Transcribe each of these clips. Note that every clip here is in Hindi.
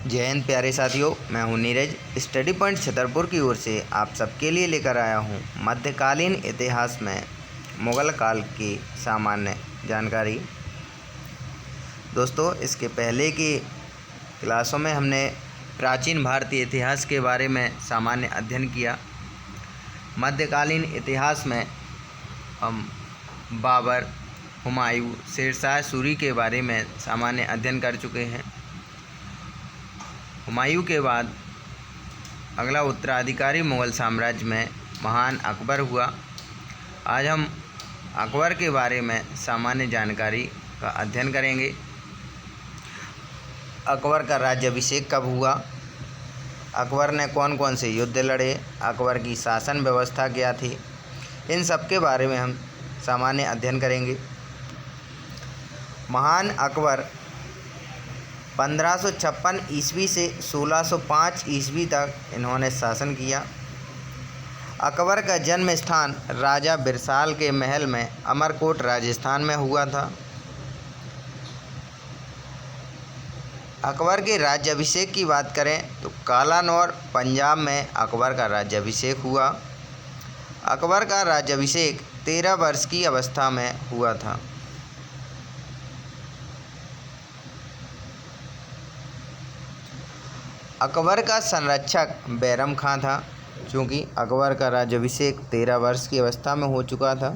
जय हिंद प्यारे साथियों, मैं हूं नीरज। स्टडी पॉइंट छतरपुर की ओर से आप सबके लिए लेकर आया हूं मध्यकालीन इतिहास में मुग़ल काल की सामान्य जानकारी। दोस्तों, इसके पहले की क्लासों में हमने प्राचीन भारतीय इतिहास के बारे में सामान्य अध्ययन किया। मध्यकालीन इतिहास में हम बाबर, हुमायूं, शेरशाह सूरी के बारे में सामान्य अध्ययन कर चुके हैं। हुमायूं के बाद अगला उत्तराधिकारी मुग़ल साम्राज्य में महान अकबर हुआ। आज हम अकबर के बारे में सामान्य जानकारी का अध्ययन करेंगे। अकबर का राज्याभिषेक कब हुआ, अकबर ने कौन कौन से युद्ध लड़े, अकबर की शासन व्यवस्था क्या थी, इन सब के बारे में हम सामान्य अध्ययन करेंगे। महान अकबर 1556 ईस्वी से 1605 ईस्वी तक इन्होंने शासन किया। अकबर का जन्म स्थान राजा बिरसाल के महल में अमरकोट राजस्थान में हुआ था। अकबर के राज्याभिषेक की बात करें तो कालानौर पंजाब में अकबर का राज्याभिषेक हुआ। अकबर का राज्याभिषेक 13 वर्ष की अवस्था में हुआ था। अकबर का संरक्षक बैरम खां था। चूँकि अकबर का राज्याभिषेक 13 वर्ष की अवस्था में हो चुका था,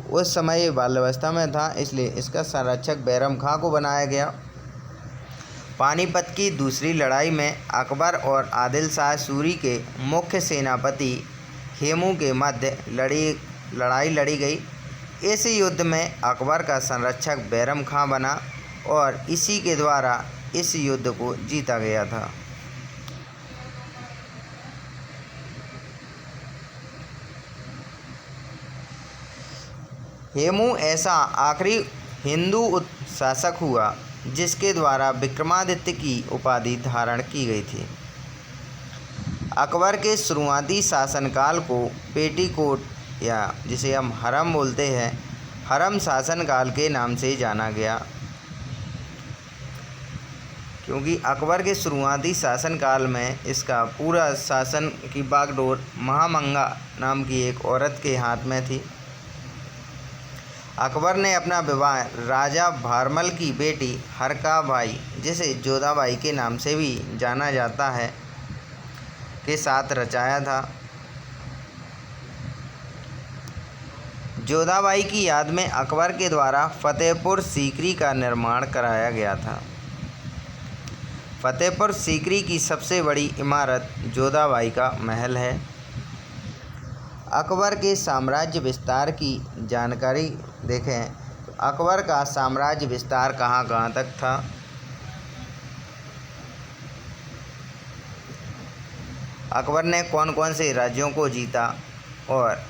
उस समय ये बाल्यावस्था में था, इसलिए इसका संरक्षक बैरम खां को बनाया गया। पानीपत की दूसरी लड़ाई में अकबर और आदिल शाह सूरी के मुख्य सेनापति हेमू के मध्य लड़ाई लड़ी गई। इस युद्ध में अकबर का संरक्षक बैरम खां बना और इसी के द्वारा इस युद्ध को जीता गया था। हेमू ऐसा आखिरी हिंदू शासक हुआ जिसके द्वारा विक्रमादित्य की उपाधि धारण की गई थी। अकबर के शुरुआती शासनकाल को पेटीकोट या जिसे हम हरम बोलते हैं, हरम शासनकाल के नाम से जाना गया, क्योंकि अकबर के शुरुआती शासनकाल में इसका पूरा शासन की बागडोर महामंगा नाम की एक औरत के हाथ में थी। अकबर ने अपना विवाह राजा भारमल की बेटी हरकाबाई, जिसे जोधाबाई के नाम से भी जाना जाता है, के साथ रचाया था। जोधाबाई की याद में अकबर के द्वारा फतेहपुर सीकरी का निर्माण कराया गया था। फतेहपुर सीकरी की सबसे बड़ी इमारत जोधाबाई का महल है। अकबर के साम्राज्य विस्तार की जानकारी देखें तो अकबर का साम्राज्य विस्तार कहाँ कहाँ तक था। अकबर ने कौन कौन से राज्यों को जीता और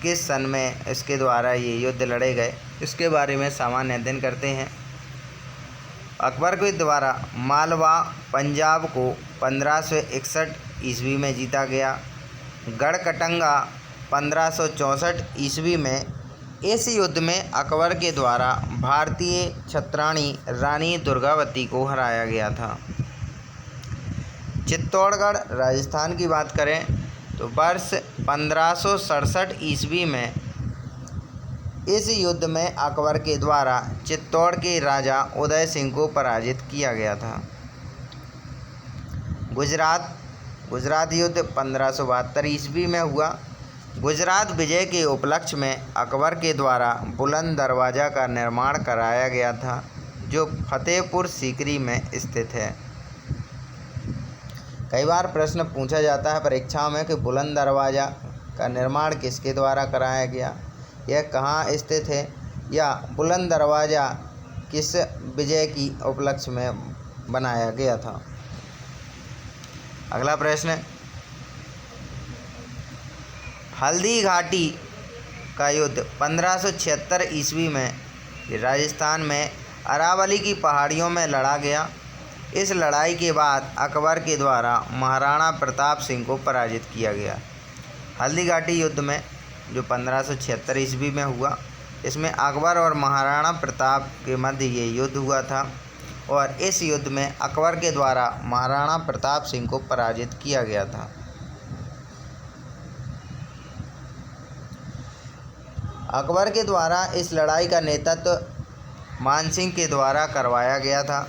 किस सन में इसके द्वारा ये युद्ध लड़े गए, इसके बारे में सामान्य अध्ययन करते हैं। अकबर के द्वारा मालवा पंजाब को 1561 ईस्वी में जीता गया। गढ़कटंगा 1564 ईस्वी में। इस युद्ध में अकबर के द्वारा भारतीय छत्राणी रानी दुर्गावती को हराया गया था। चित्तौड़गढ़ राजस्थान की बात करें तो वर्ष 1567 ईस्वी में इस युद्ध में अकबर के द्वारा चित्तौड़ के राजा उदय सिंह को पराजित किया गया था। गुजरात युद्ध 1572 ईस्वी में हुआ। गुजरात विजय के उपलक्ष्य में अकबर के द्वारा बुलंद दरवाज़ा का निर्माण कराया गया था, जो फतेहपुर सीकरी में स्थित है। कई बार प्रश्न पूछा जाता है परीक्षाओं में कि बुलंद दरवाज़ा का निर्माण किसके द्वारा कराया गया, यह कहाँ स्थित है, या बुलंद दरवाज़ा किस विजय की उपलक्ष्य में बनाया गया था। अगला प्रश्न, हल्दी घाटी का युद्ध 1576 ईस्वी में राजस्थान में अरावली की पहाड़ियों में लड़ा गया। इस लड़ाई के बाद अकबर के द्वारा महाराणा प्रताप सिंह को पराजित किया गया। हल्दी घाटी युद्ध में जो 1576 ईस्वी में हुआ, इसमें अकबर और महाराणा प्रताप के मध्य ये युद्ध हुआ था। और इस युद्ध में अकबर के द्वारा महाराणा प्रताप सिंह को पराजित किया गया था। अकबर के द्वारा इस लड़ाई का नेतृत्व मानसिंह के द्वारा करवाया गया था।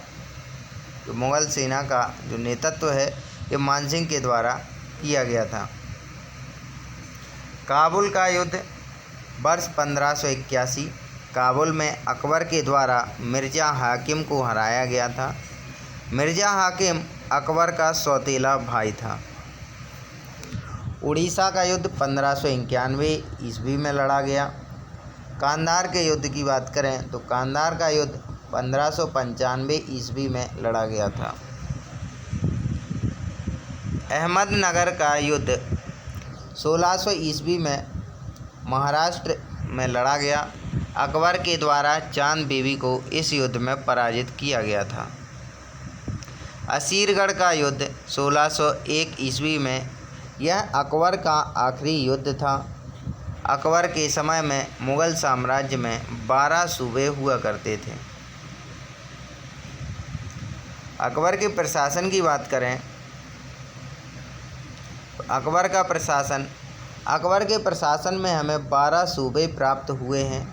तो मुग़ल सेना का जो नेतृत्व है ये मानसिंह के द्वारा किया गया था। काबुल का युद्ध वर्ष 1581 काबुल में अकबर के द्वारा मिर्ज़ा हाकिम को हराया गया था। मिर्ज़ा हाकिम अकबर का सौतेला भाई था। उड़ीसा का युद्ध 1591 ईस्वी में लड़ा गया। कांधार के युद्ध की बात करें तो कांधार का युद्ध 1595 ईस्वी में लड़ा गया था। अहमदनगर का युद्ध 1600 ईस्वी में महाराष्ट्र में लड़ा गया। अकबर के द्वारा चांद बीबी को इस युद्ध में पराजित किया गया था। असीरगढ़ का युद्ध 1601 ईस्वी में यह अकबर का आखिरी युद्ध था। अकबर के समय में मुग़ल साम्राज्य में 12 सूबे हुआ करते थे। अकबर के प्रशासन की बात करें तो अकबर के प्रशासन में हमें 12 सूबे प्राप्त हुए हैं।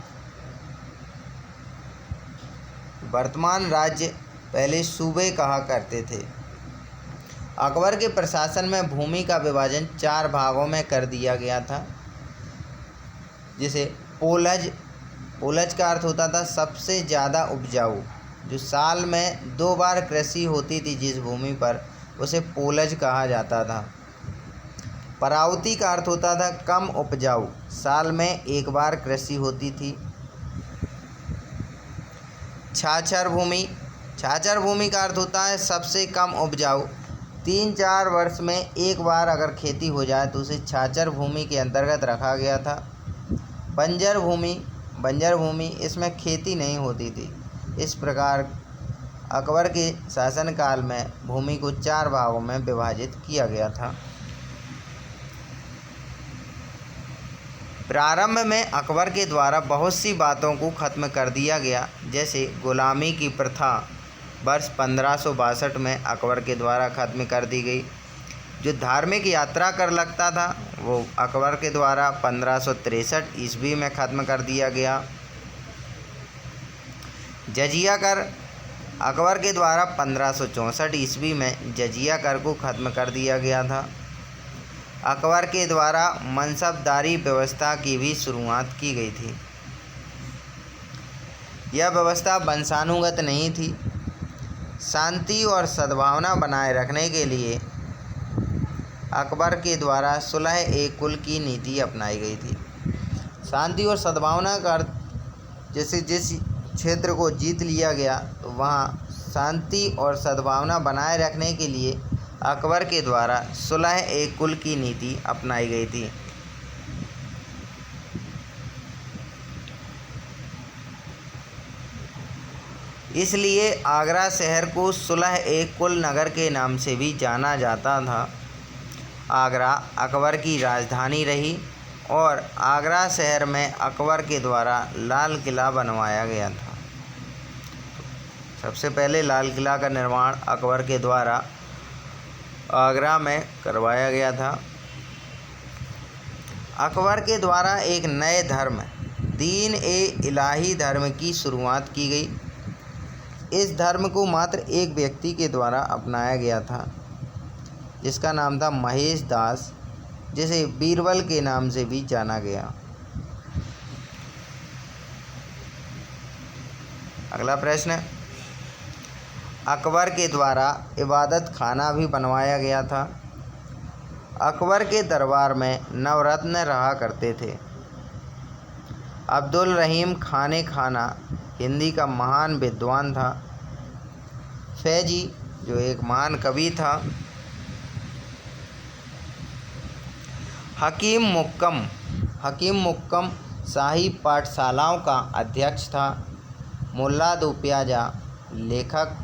वर्तमान राज्य पहले सूबे कहा करते थे। अकबर के प्रशासन में भूमि का विभाजन 4 भागों में कर दिया गया था। जैसे पोलज का अर्थ होता था सबसे ज़्यादा उपजाऊ, जो साल में 2 बार कृषि होती थी जिस भूमि पर, उसे पोलज कहा जाता था। परावती का अर्थ होता था कम उपजाऊ, साल में 1 बार कृषि होती थी। छाछर भूमि का अर्थ होता है सबसे कम उपजाऊ, 3-4 वर्ष में 1 बार अगर खेती हो जाए तो उसे छाछर भूमि के अंतर्गत रखा गया था। बंजर भूमि इसमें खेती नहीं होती थी। इस प्रकार अकबर के शासनकाल में भूमि को 4 भागों में विभाजित किया गया था। प्रारंभ में अकबर के द्वारा बहुत सी बातों को ख़त्म कर दिया गया, जैसे गुलामी की प्रथा वर्ष 1562 में अकबर के द्वारा ख़त्म कर दी गई। जो धार्मिक यात्रा कर लगता था वो अकबर के द्वारा 1563 ईस्वी में ख़त्म कर दिया गया। जजिया कर अकबर के द्वारा 1564 ईस्वी में जजिया कर को ख़त्म कर दिया गया था। अकबर के द्वारा मनसबदारी व्यवस्था की भी शुरुआत की गई थी। यह व्यवस्था वंशानुगत नहीं थी। शांति और सद्भावना बनाए रखने के लिए अकबर के द्वारा सुलह-ए-कुल की नीति अपनाई गई थी। शांति और सद्भावना का अर्थ, जैसे जिस क्षेत्र को जीत लिया गया तो वहाँ शांति और सद्भावना बनाए रखने के लिए अकबर के द्वारा सुलह-ए-कुल की नीति अपनाई गई थी। इसलिए आगरा शहर को सुलह-ए-कुल नगर के नाम से भी जाना जाता था। आगरा अकबर की राजधानी रही और आगरा शहर में अकबर के द्वारा लाल किला बनवाया गया था। सबसे पहले लाल किला का निर्माण अकबर के द्वारा आगरा में करवाया गया था। अकबर के द्वारा एक नए धर्म दीन-ए-इलाही धर्म की शुरुआत की गई। इस धर्म को मात्र एक व्यक्ति के द्वारा अपनाया गया था, जिसका नाम था महेश दास, जिसे बीरबल के नाम से भी जाना गया। अगला प्रश्न, अकबर के द्वारा इबादत खाना भी बनवाया गया था। अकबर के दरबार में नवरत्न रहा करते थे। अब्दुल रहीम खाने खाना हिंदी का महान विद्वान था। फैजी जो एक महान कवि था। हकीम मुक्कम शाही पाठशालाओं का अध्यक्ष था। मुल्ला दो प्याजा लेखक।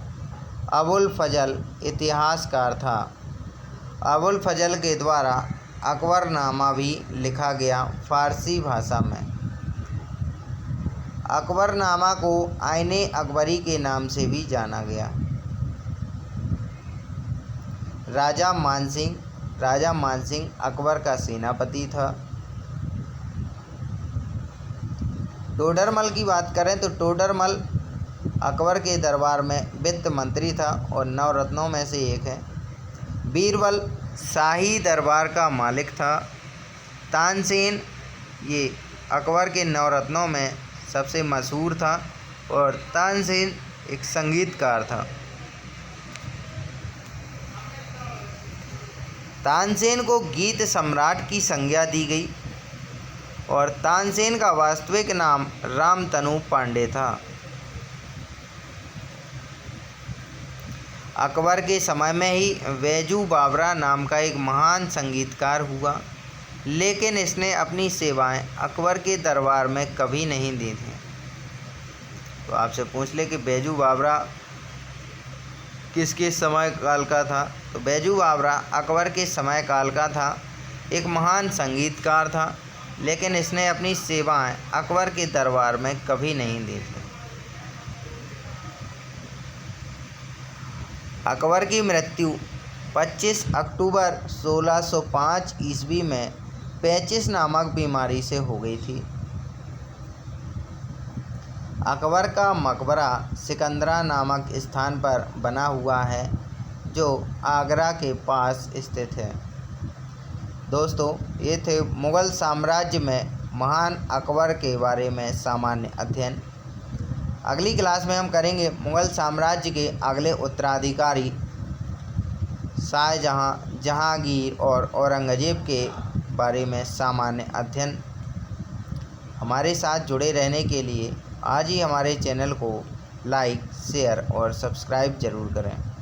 अबुल फजल इतिहासकार था। अबुल फजल के द्वारा अकबरनामा भी लिखा गया फ़ारसी भाषा में। अकबरनामा को आईने अकबरी के नाम से भी जाना गया। राजा मानसिंह अकबर का सेनापति था। टोडरमल की बात करें तो टोडरमल अकबर के दरबार में वित्त मंत्री था और नवरत्नों में से एक है। बीरबल शाही दरबार का मालिक था। तानसेन ये अकबर के नवरत्नों में सबसे मशहूर था और तानसेन एक संगीतकार था। तानसेन को गीत सम्राट की संज्ञा दी गई और तानसेन का वास्तविक नाम रामतनु पांडे था। अकबर के समय में ही बैजू बावरा नाम का एक महान संगीतकार हुआ, लेकिन इसने अपनी सेवाएं अकबर के दरबार में कभी नहीं दी थी। तो आपसे पूछ ले कि बैजू बावरा किसके समय काल का था, तो बैजू बावरा अकबर के समय काल का था। एक महान संगीतकार था, लेकिन इसने अपनी सेवाएं अकबर के दरबार में कभी नहीं दी थी। अकबर की मृत्यु 25 अक्टूबर 1605 ईस्वी में पेचिस नामक बीमारी से हो गई थी। अकबर का मकबरा सिकंदरा नामक स्थान पर बना हुआ है, जो आगरा के पास स्थित है। दोस्तों, ये थे मुग़ल साम्राज्य में महान अकबर के बारे में सामान्य अध्ययन। अगली क्लास में हम करेंगे मुग़ल साम्राज्य के अगले उत्तराधिकारी शाहजहाँ, जहांगीर और औरंगज़ेब के बारे में सामान्य अध्ययन। हमारे साथ जुड़े रहने के लिए आज ही हमारे चैनल को लाइक, शेयर और सब्सक्राइब ज़रूर करें।